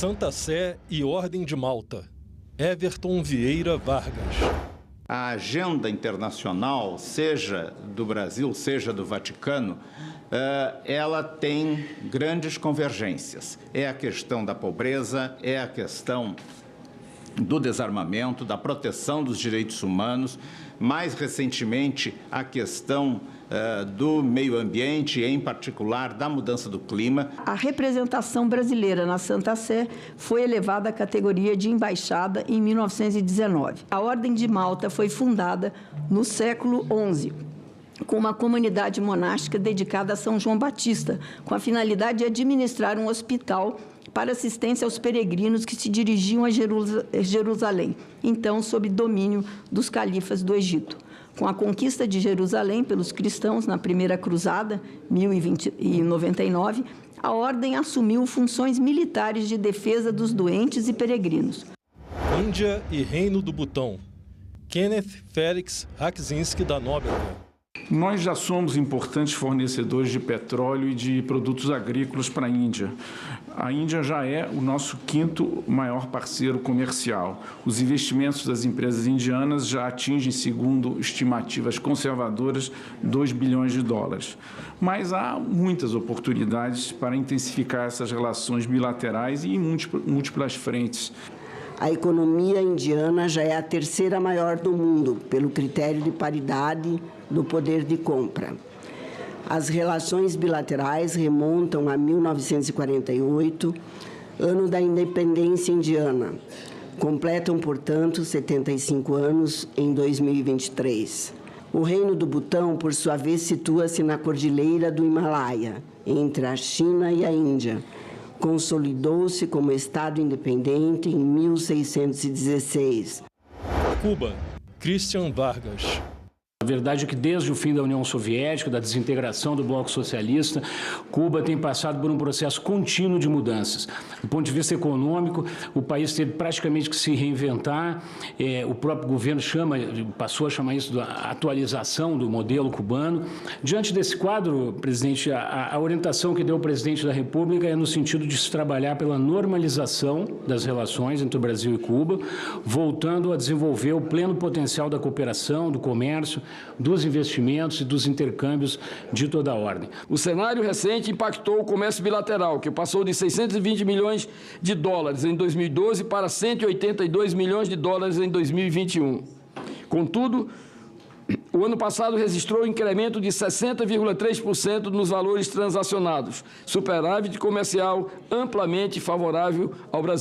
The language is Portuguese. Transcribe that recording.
Santa Sé e Ordem de Malta. Everton Vieira Vargas. A agenda internacional, seja do Brasil, seja do Vaticano, ela tem grandes convergências. É a questão da pobreza, é a questão do desarmamento, da proteção dos direitos humanos, mais recentemente a questão do meio ambiente, em particular da mudança do clima. A representação brasileira na Santa Sé foi elevada à categoria de embaixada em 1919. A Ordem de Malta foi fundada no século XI, com uma comunidade monástica dedicada a São João Batista, com a finalidade de administrar um hospital para assistência aos peregrinos que se dirigiam a Jerusalém, então sob domínio dos califas do Egito. Com a conquista de Jerusalém pelos cristãos na Primeira Cruzada, 1099, a ordem assumiu funções militares de defesa dos doentes e peregrinos. Índia e Reino do Butão. Kenneth Felix Rakzinski, da Nóbrega. Nós já somos importantes fornecedores de petróleo e de produtos agrícolas para a Índia. A Índia já é o nosso quinto maior parceiro comercial. Os investimentos das empresas indianas já atingem, segundo estimativas conservadoras, 2 bilhões de dólares. Mas há muitas oportunidades para intensificar essas relações bilaterais e em múltiplas frentes. A economia indiana já é a terceira maior do mundo, pelo critério de paridade do poder de compra. As relações bilaterais remontam a 1948, ano da independência indiana. Completam, portanto, 75 anos em 2023. O Reino do Butão, por sua vez, situa-se na cordilheira do Himalaia, entre a China e a Índia. Consolidou-se como Estado independente em 1616. Cuba. Christian Vargas. A verdade é que desde o fim da União Soviética, da desintegração do bloco socialista, Cuba tem passado por um processo contínuo de mudanças. Do ponto de vista econômico, o país teve praticamente que se reinventar. O próprio governo passou a chamar isso de atualização do modelo cubano. Diante desse quadro, presidente, a orientação que deu o presidente da República é no sentido de se trabalhar pela normalização das relações entre o Brasil e Cuba, voltando a desenvolver o pleno potencial da cooperação, do comércio, dos investimentos e dos intercâmbios de toda a ordem. O cenário recente impactou o comércio bilateral, que passou de 620 milhões de dólares em 2012 para 182 milhões de dólares em 2021. Contudo, o ano passado registrou um incremento de 60,3% nos valores transacionados, superávit comercial amplamente favorável ao Brasil.